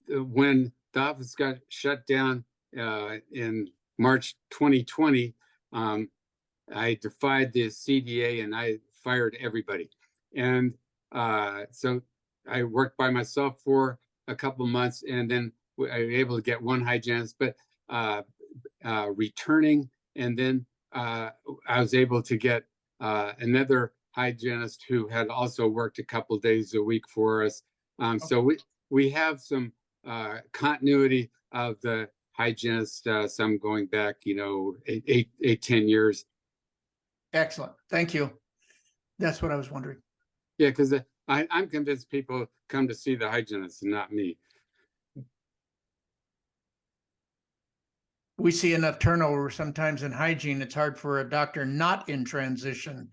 S3: when the office got shut down in March 2020, I defied the CDA and I fired everybody. And so I worked by myself for a couple of months, and then I was able to get one hygienist, but returning, and then I was able to get another hygienist who had also worked a couple of days a week for us. So we have some continuity of the hygienist, some going back, 10 years.
S4: Excellent. Thank you. That's what I was wondering.
S3: Yeah, because I'm convinced people come to see the hygienist and not me.
S4: We see enough turnover sometimes in hygiene. It's hard for a doctor not in transition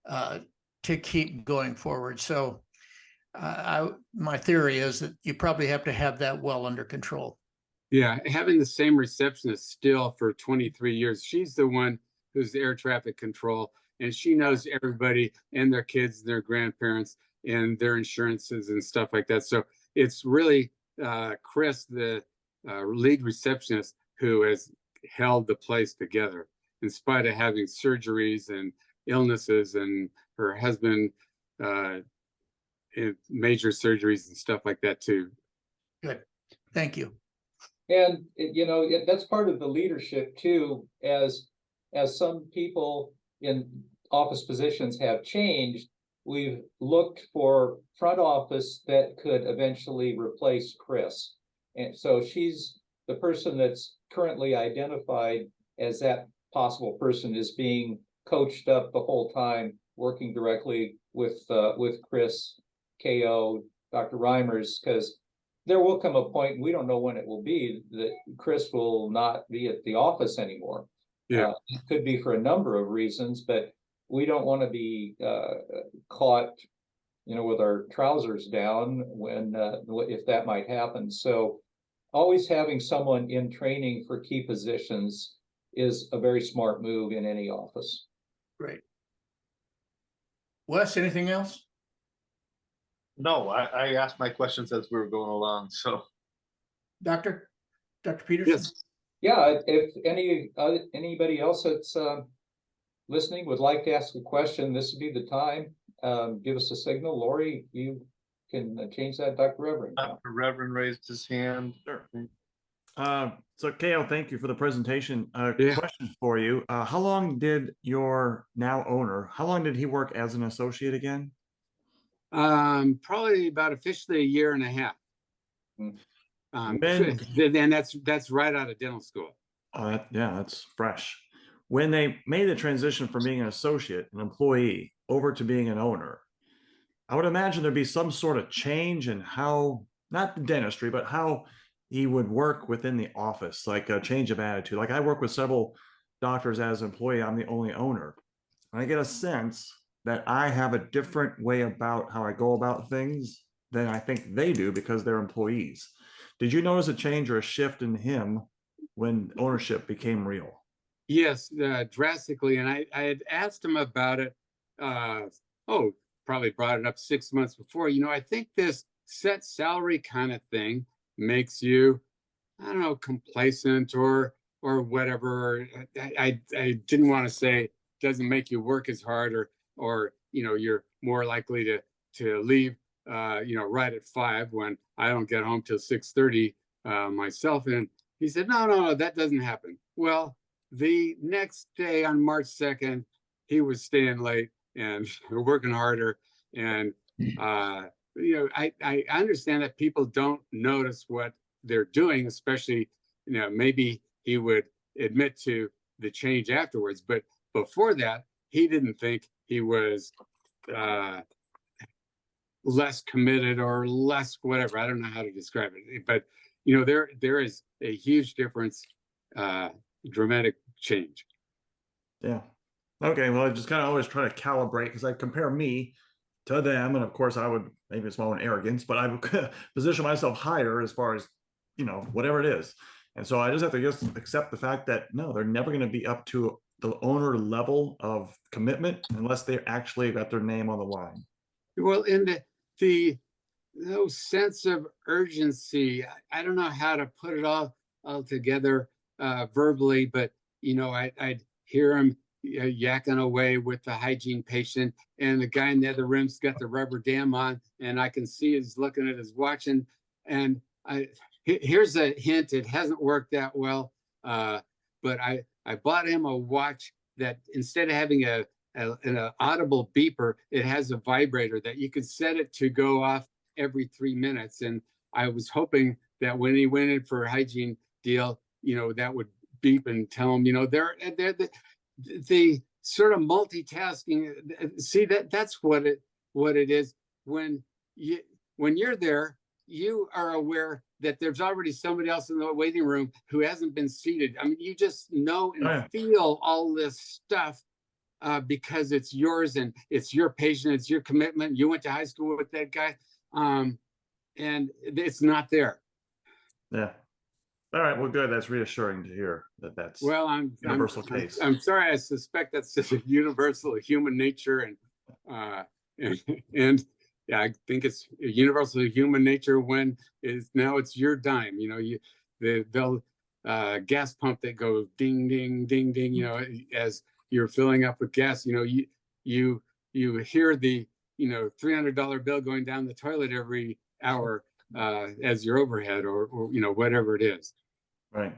S4: to keep going forward. So my theory is that you probably have to have that well under control.
S3: Yeah, having the same receptionist still for 23 years. She's the one who's the air traffic control, and she knows everybody and their kids, and their grandparents, and their insurances and stuff like that. So it's really Chris, the lead receptionist, who has held the place together in spite of having surgeries and illnesses, and her husband major surgeries and stuff like that too.
S4: Good. Thank you.
S2: And that's part of the leadership too, as some people in office positions have changed. We've looked for front office that could eventually replace Chris. And so she's the person that's currently identified as that possible person, is being coached up the whole time, working directly with Chris, KO, Dr. Reimers, because there will come a point, we don't know when it will be, that Chris will not be at the office anymore.
S3: Yeah.
S2: It could be for a number of reasons, but we don't want to be caught, with our trousers down when if that might happen. So always having someone in training for key positions is a very smart move in any office.
S4: Great. Wes, anything else?
S1: No, I asked my questions as we were going along. So,
S4: Dr. Peterson?
S3: Yes.
S2: Yeah, if anybody else that's listening would like to ask a question, this would be the time. Give us a signal. Lori, you can change that. Dr. Reverend.
S1: Dr. Reverend raised his hand.
S5: Sure. So Ko, thank you for the presentation.
S3: Yeah.
S5: Question for you. How long did your now owner, how long did he work as an associate again?
S3: Probably about officially a year and a half. And that's right out of dental school.
S5: Yeah, that's fresh. When they made the transition from being an associate, an employee, over to being an owner, I would imagine there'd be some sort of change in how, not the dentistry, but how he would work within the office, like a change of attitude. Like I work with several doctors as an employee, I'm the only owner. And I get a sense that I have a different way about how I go about things than I think they do because they're employees. Did you notice a change or a shift in him when ownership became real?
S3: Yes, drastically. And I had asked him about it. Probably brought it up 6 months before. I think this set salary kind of thing makes you, I don't know, complacent or whatever. I didn't want to say doesn't make you work as hard or you're more likely to leave right at 5 when I don't get home till 6:30 myself. And he said, no, that doesn't happen. Well, the next day on March 2nd, he was staying late and working harder. And I understand that people don't notice what they're doing, especially, maybe he would admit to the change afterwards. But before that, he didn't think he was less committed or less whatever. I don't know how to describe it. But, there is a huge difference, dramatic change.
S5: Yeah. Okay. Well, I just kind of always try to calibrate because I compare me to them. And of course, I would, maybe it's my own arrogance, but I would position myself higher as far as, whatever it is. And so I just have to just accept the fact that no, they're never going to be up to the owner level of commitment unless they actually got their name on the line.
S3: Well, and the no sense of urgency. I don't know how to put it all together verbally, but I'd hear him yakking away with the hygiene patient, and the guy in the other room's got the rubber dam on, and I can see he's looking at his watch. And here's a hint: it hasn't worked that well, but I bought him a watch that instead of having an audible beeper, it has a vibrator that you could set it to go off every 3 minutes. And I was hoping that when he went in for a hygiene deal, that would beep and tell him, they're the sort of multitasking. See, that's what it is. When you're there, you are aware that there's already somebody else in the waiting room who hasn't been seated. I mean, you just know and feel all this stuff because it's yours and it's your patient, it's your commitment. You went to high school with that guy, and it's not there.
S5: Yeah. All right. Well, good. That's reassuring to hear that's universal case.
S3: I'm sorry. I suspect that's just a universal human nature, and yeah, I think it's a universal human nature when it's your dime. They'll gas pump that goes ding, ding, ding, ding. As you're filling up with gas, you hear the $300 bill going down the toilet every hour as your overhead or whatever it is.
S5: Right.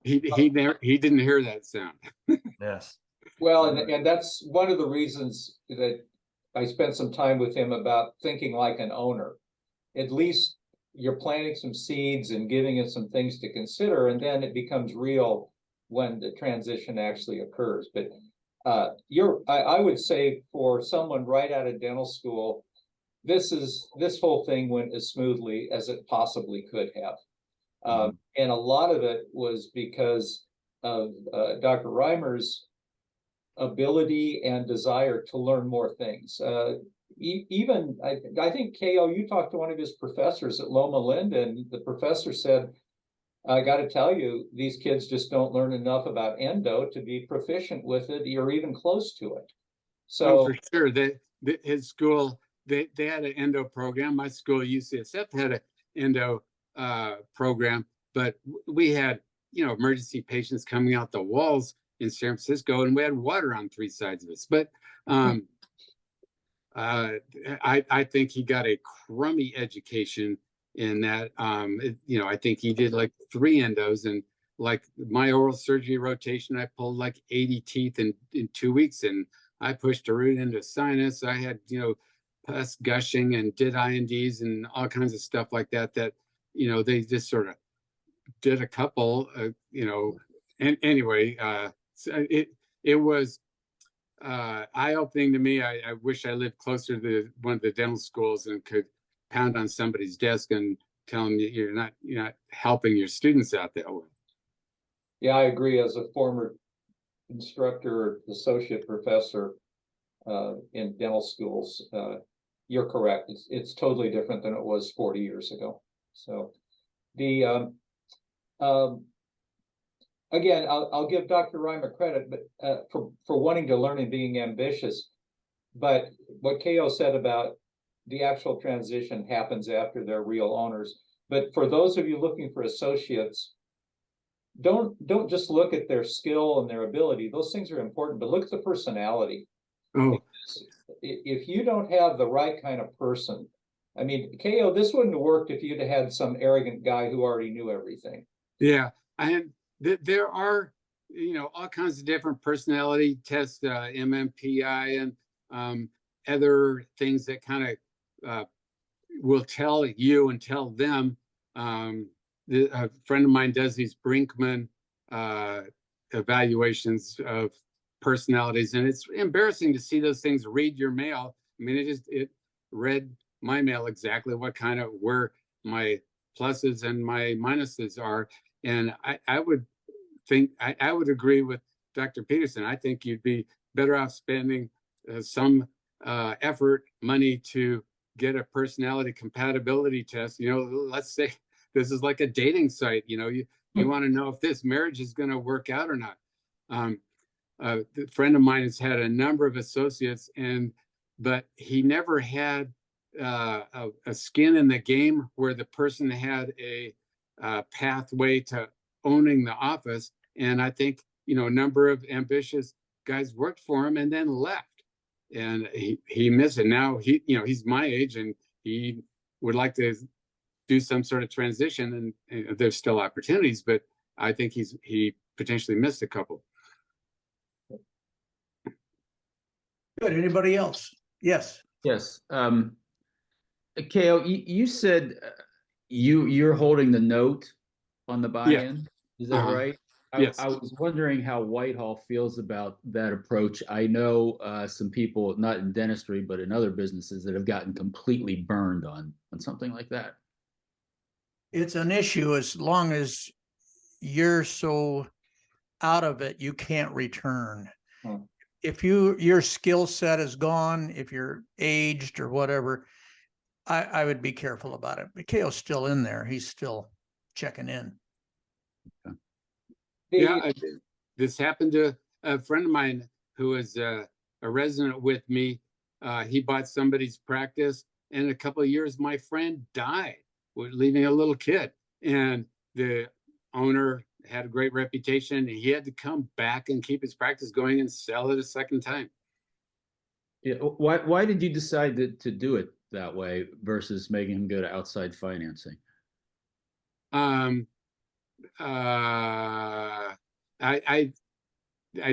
S3: He didn't hear that sound.
S5: Yes.
S2: Well, and that's one of the reasons that I spent some time with him about thinking like an owner. At least you're planting some seeds and giving it some things to consider, and then it becomes real when the transition actually occurs. But I would say for someone right out of dental school, this whole thing went as smoothly as it possibly could have. And a lot of it was because of Dr. Reimer's ability and desire to learn more things. Even I think Ko, you talked to one of his professors at Loma Linda, and the professor said, I got to tell you, these kids just don't learn enough about endo to be proficient with it or even close to it. So
S3: for sure, his school, they had an endo program. My school, UCSF, had an endo program, but we had emergency patients coming out the walls in San Francisco, and we had water on 3 sides of us. But I think he got a crummy education in that. I think he did like 3 endos, and like my oral surgery rotation, I pulled like 80 teeth in 2 weeks, and I pushed a root into sinus. I had, pus gushing, and did INDs and all kinds of stuff like that, they just sort of did a couple, and anyway, so it was eye-opening to me. I wish I lived closer to one of the dental schools and could pound on somebody's desk and tell them you're not helping your students out that way.
S2: Yeah, I agree. As a former instructor, associate professor in dental schools, you're correct. It's totally different than it was 40 years ago. So the again, I'll give Dr. Reimer credit, but for wanting to learn and being ambitious. But what Ko said about the actual transition happens after they're real owners. But for those of you looking for associates, don't just look at their skill and their ability. Those things are important, but look at the personality.
S3: Oh,
S2: if you don't have the right kind of person, I mean, Ko, this wouldn't have worked if you'd have had some arrogant guy who already knew everything.
S3: yeah. And there are, all kinds of different personality tests, MMPI, and other things that kind of will tell you and tell them. A friend of mine does these Brinkman evaluations of personalities, and it's embarrassing to see those things read your mail. I mean, it read my mail exactly where my pluses and my minuses are. And I would think, I would agree with Dr. Peterson. I think you'd be better off spending some effort, money to get a personality compatibility test. Let's say this is like a dating site. You want to know if this marriage is going to work out or not. A friend of mine has had a number of associates, but he never had a skin in the game where the person had a pathway to owning the office. And I think, a number of ambitious guys worked for him and then left, and he missed it. Now he's my age, and he would like to do some sort of transition, and there's still opportunities, but I think he potentially missed a couple.
S4: Good. Anybody else? Yes.
S6: Yes. Ko, you said you're holding the note on the buy-in. Is that right?
S3: Yes.
S6: I was wondering how Whitehall feels about that approach. I know some people, not in dentistry, but in other businesses, that have gotten completely burned on something like that.
S4: It's an issue as long as you're so out of it, you can't return. If your skill set is gone, if you're aged or whatever, I would be careful about it. But Ko's still in there. He's still checking in.
S6: Okay.
S3: Yeah, this happened to a friend of mine who was a resident with me. He bought somebody's practice, and in a couple of years, my friend died, leaving a little kid. And the owner had a great reputation, and he had to come back and keep his practice going and sell it a second time.
S6: Yeah. Why did you decide to do it that way versus making him go to outside financing?
S3: I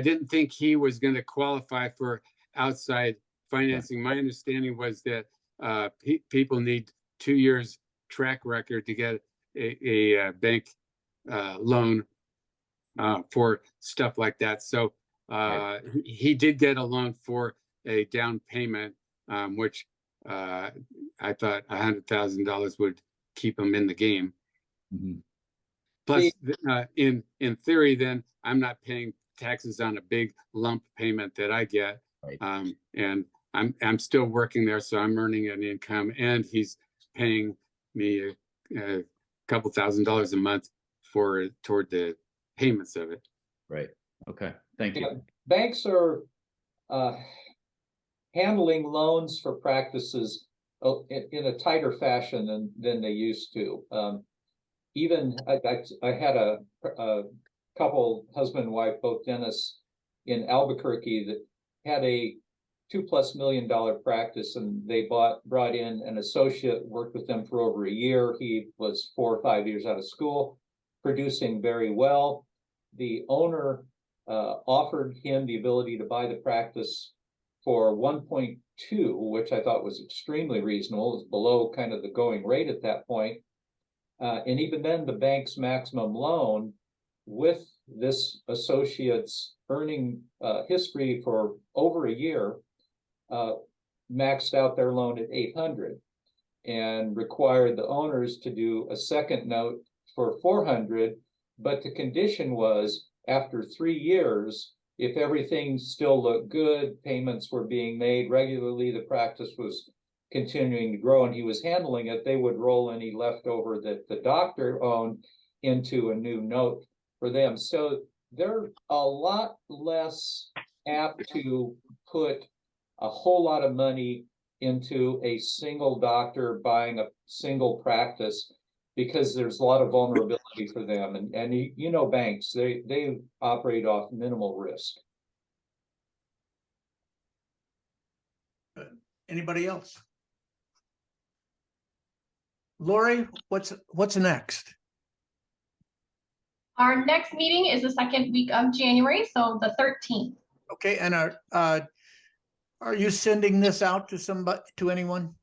S3: didn't think he was going to qualify for outside financing. My understanding was that people need 2 years track record to get a bank loan for stuff like that. So he did get a loan for a down payment, which I thought $100,000 would keep him in the game.
S6: Mm-hmm.
S3: Plus, in theory, then I'm not paying taxes on a big lump payment that I get,
S6: Right.
S3: And I'm still working there, so I'm earning an income, and he's paying me a couple $1,000s a month toward the payments of it.
S6: Right. Okay. Thank you.
S2: Banks are handling loans for practices in a tighter fashion than they used to. Even I had a couple, husband and wife, both dentists in Albuquerque, that had a $2+ million practice, and they brought in an associate, worked with them for over a year. He was 4 or 5 years out of school, producing very well. The owner offered him the ability to buy the practice for 1.2, which I thought was extremely reasonable. It was below kind of the going rate at that point. And even then, the bank's maximum loan, with this associate's earning history for over a year, maxed out their loan at 800 and required the owners to do a second note for 400. But the condition was, after 3 years, if everything still looked good, payments were being made regularly, the practice was continuing to grow, and he was handling it, they would roll any leftover that the doctor owned into a new note for them. So they're a lot less apt to put a whole lot of money into a single doctor buying a single practice, because there's a lot of vulnerability for them. And you know, banks, they operate off minimal risk.
S4: Anybody else? Lori, what's next?
S7: Our next meeting is the second week of January, so the 13th.
S4: Okay, and are you sending this out to somebody, to anyone?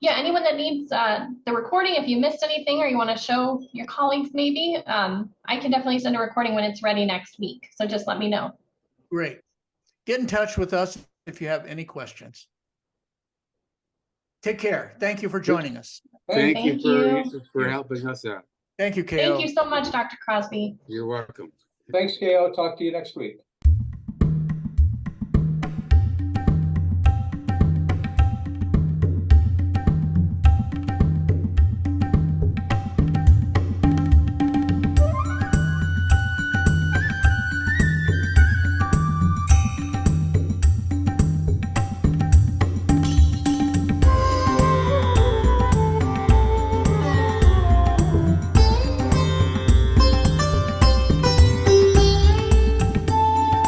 S7: Yeah, anyone that needs the recording, if you missed anything or you want to show your colleagues maybe, I can definitely send a recording when it's ready next week. So just let me know.
S4: Great. Get in touch with us if you have any questions. Take care. Thank you for joining us.
S3: Thank you
S7: Thank
S3: for helping us out.
S4: Thank you, KO.
S7: Thank you so much, Dr. Crosby.
S3: You're welcome.
S2: Thanks, Gail. Talk to you next week.